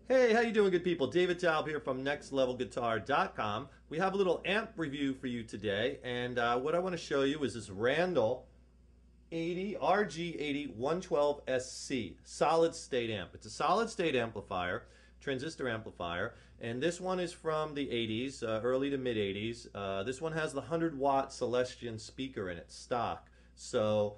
Hey, how you doing, good people? David Taub here from nextlevelguitar.com. We have a little amp review for you today, and what I want to show you is this Randall RG80 112SC solid state amp. It's a solid state amplifier, transistor amplifier, and this one is from the 80s, early to mid 80s. This one has the 100-watt Celestion speaker in it, stock. So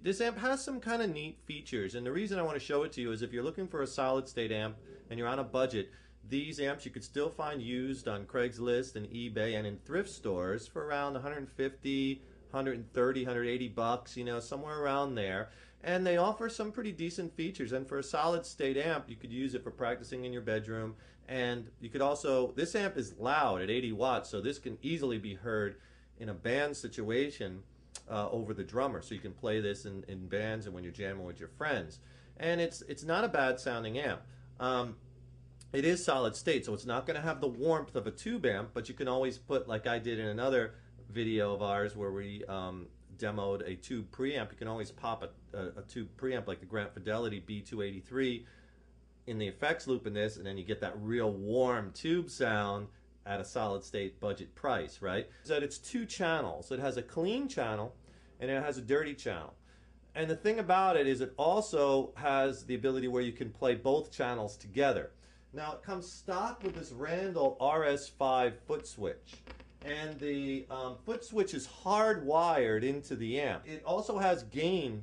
this amp has some kind of neat features, and the reason I want to show it to you is if you're looking for a solid state amp and you're on a budget, these amps you could still find used on Craigslist and eBay and in thrift stores for around 150, 130, 180 bucks, you know, somewhere around there. And they offer some pretty decent features, and for a solid state amp you could use it for practicing in your bedroom, and you could also, this amp is loud at 80 watts, so this can easily be heard in a band situation over the drummer, so you can play this in bands and when you're jamming with your friends. And it's not a bad sounding amp. It is solid state, so it's not going to have the warmth of a tube amp, but you can always put, like I did in another video of ours where we demoed a tube preamp, you can always pop a tube preamp like the Grant Fidelity B283 in the effects loop in this, and then you get that real warm tube sound at a solid state budget price, right? So it's two channels. It has a clean channel and it has a dirty channel. And the thing about it is it also has the ability where you can play both channels together. Now it comes stock with this Randall RS5 foot switch. And the foot switch is hardwired into the amp. It also has gain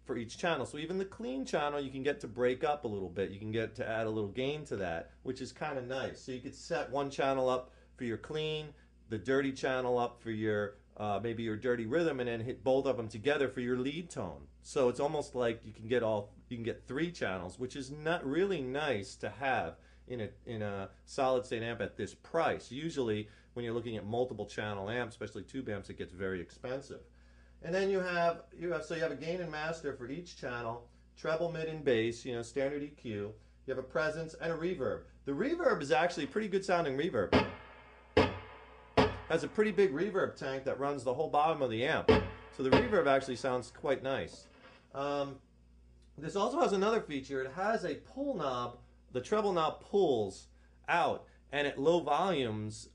for each channel. So even the clean channel you can get to break up a little bit. You can get to add a little gain to that, which is kind of nice. So you could set one channel up for your clean, the dirty channel up for your maybe your dirty rhythm, and then hit both of them together for your lead tone. So it's almost like you can get three channels, which is not really nice to have in a solid state amp at this price. Usually when you're looking at multiple channel amps, especially tube amps, it gets very expensive. And then you have a gain and master for each channel, treble, mid, and bass, you know, standard EQ. You have a presence and a reverb. The reverb is actually a pretty good sounding reverb. Has a pretty big reverb tank that runs the whole bottom of the amp. So the reverb actually sounds quite nice. This also has another feature. It has a pull knob. The treble knob pulls out, and at low volumes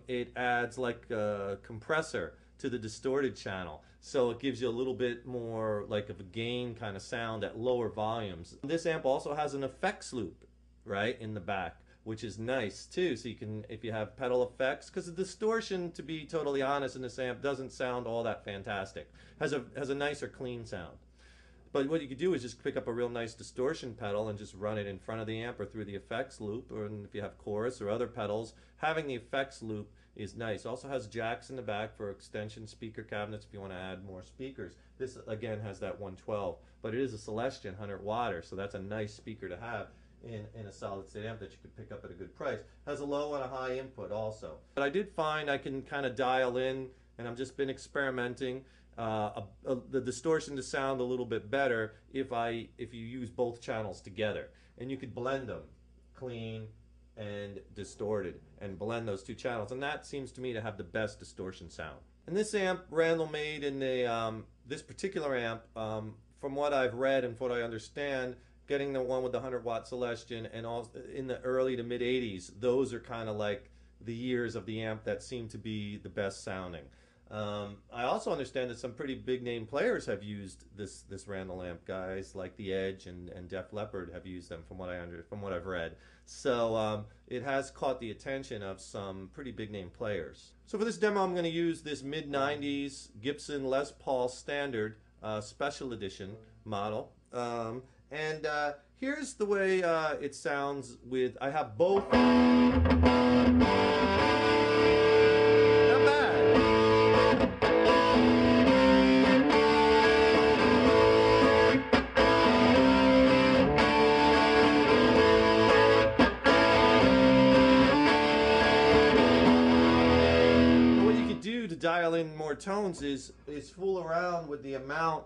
it adds like a compressor to the distorted channel, so it gives you a little bit more like of a gain kind of sound at lower volumes. This amp also has an effects loop right in the back, which is nice too, so you can, if you have pedal effects, because the distortion, to be totally honest, in this amp doesn't sound all that fantastic. Has a nicer clean sound. But what you could do is just pick up a real nice distortion pedal and just run it in front of the amp or through the effects loop, or if you have chorus or other pedals, having the effects loop is nice. Also has jacks in the back for extension speaker cabinets if you want to add more speakers. This again has that 112, but it is a Celestion 100-watter, so that's a nice speaker to have in a solid state amp that you could pick up at a good price. Has a low and a high input also. But I did find I can kind of dial in, and I've just been experimenting, the distortion to sound a little bit better if you use both channels together, and you could blend them, clean and distorted, and blend those two channels, and that seems to me to have the best distortion sound. And this amp Randall made in the this particular amp, from what I've read and from what I understand, getting the one with the 100-watt Celestion and all in the early to mid 80s, those are kind of like the years of the amp that seem to be the best sounding. I also understand that some pretty big name players have used this Randall amp. Guys like The Edge and Def Leppard have used them, from what I've read. So it has caught the attention of some pretty big name players. So for this demo, I'm going to use this mid 90s Gibson Les Paul Standard Special Edition model. And here's the way it sounds with, I have both. Dial in more tones is fool around with the amount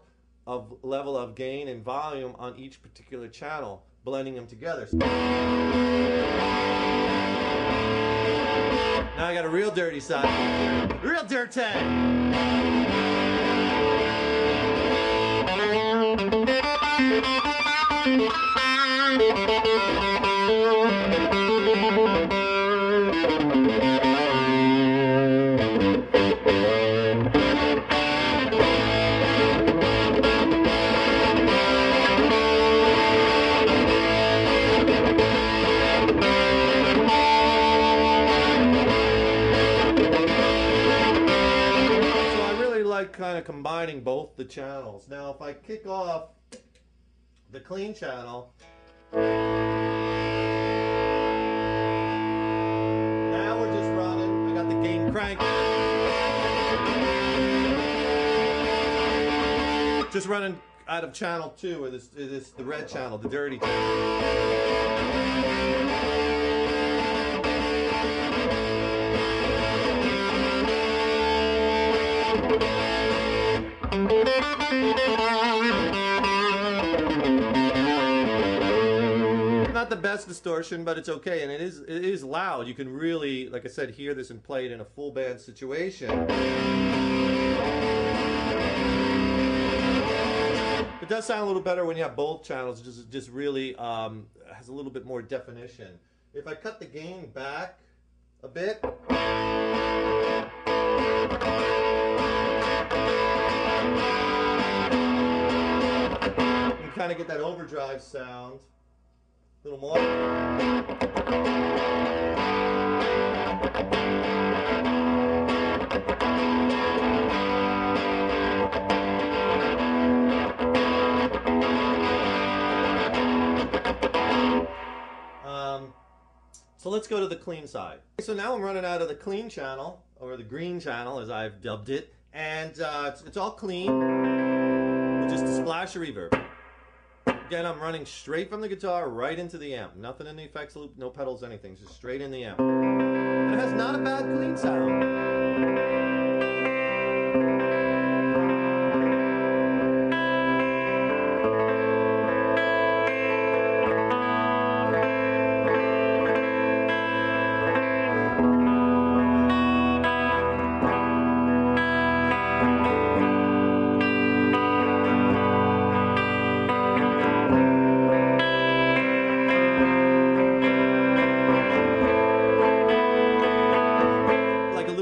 of level of gain and volume on each particular channel, blending them together. Now I got a real dirty side, real dirty. kind of combining both the channels. Now if I kick off the clean channel, now we're just running. I got the gain crank. Just running out of channel 2, or this the red channel, the dirty channel. Not the best distortion, but it's okay, and it is loud. You can really, like I said, hear this and play it in a full band situation. It does sound a little better when you have both channels. Just really has a little bit more definition. If I cut the gain back a bit, you kind of get that overdrive sound. A little more. So let's go to the clean side. So now I'm running out of the clean channel, or the green channel as I've dubbed it, and it's all clean with just a splash of reverb. Again, I'm running straight from the guitar right into the amp. Nothing in the effects loop, no pedals, anything. Just straight in the amp. And it has not a bad clean sound.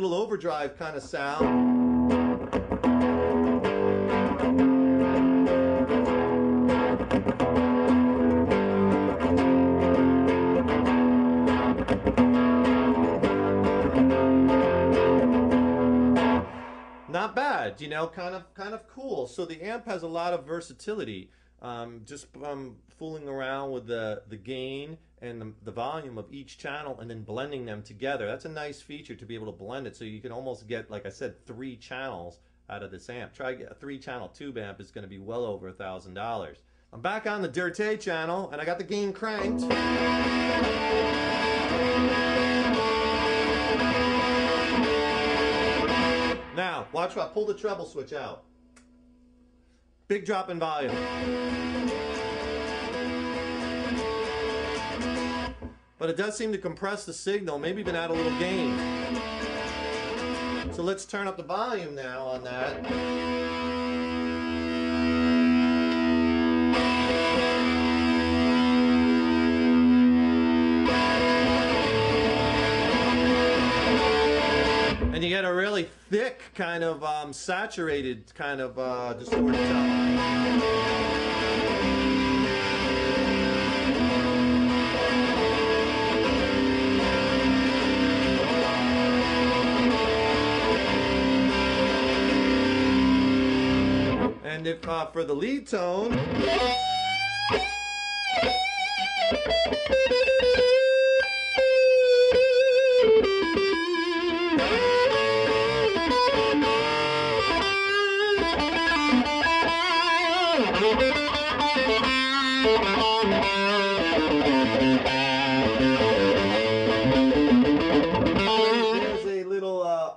Overdrive kind of sound. Not bad, you know, kind of cool. So the amp has a lot of versatility. Just fooling around with the gain and the volume of each channel and then blending them together. That's a nice feature, to be able to blend it so you can almost get, like I said, 3 channels out of this amp. Try to get a 3-channel tube amp, is going to be well over $1,000. I'm back on the dirty channel and I got the gain cranked. Now, watch I pull the treble switch out. Big drop in volume. But it does seem to compress the signal, maybe even add a little gain. So let's turn up the volume now on that. And you get a really thick, kind of saturated, kind of distorted tone. And if for the lead tone,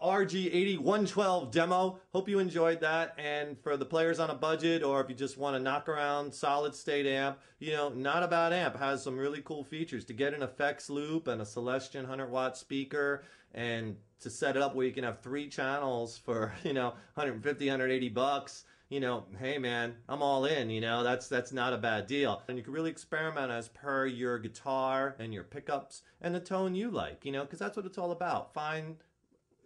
RG80 112 demo. Hope you enjoyed that. And for the players on a budget, or if you just want to knock around solid state amp, you know, not a bad amp. Has some really cool features to get an effects loop and a Celestion 100-watt speaker, and to set it up where you can have 3 channels for, you know, 150, 180 bucks. You know, hey man, I'm all in, you know, that's not a bad deal. And you can really experiment as per your guitar and your pickups and the tone you like, you know, because that's what it's all about. Find,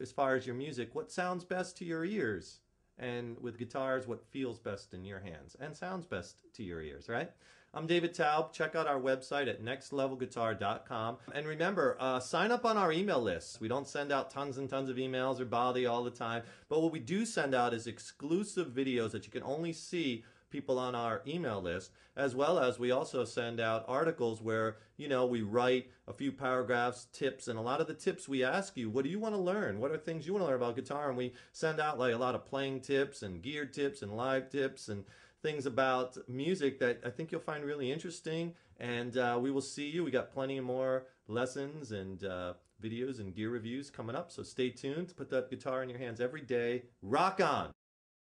as far as your music, what sounds best to your ears. and with guitars, what feels best in your hands and sounds best to your ears, right? I'm David Taub. Check out our website at nextlevelguitar.com. And remember, sign up on our email list. We don't send out tons and tons of emails or bother you all the time. But what we do send out is exclusive videos that you can only see people on our email list, as well as we also send out articles where, you know, we write a few paragraphs, tips, and a lot of the tips we ask you, what do you want to learn? What are things you want to learn about guitar? And we send out like a lot of playing tips and gear tips and live tips and things about music that I think you'll find really interesting. And we will see you. We got plenty more lessons and videos and gear reviews coming up, so stay tuned. Put that guitar in your hands every day. Rock on!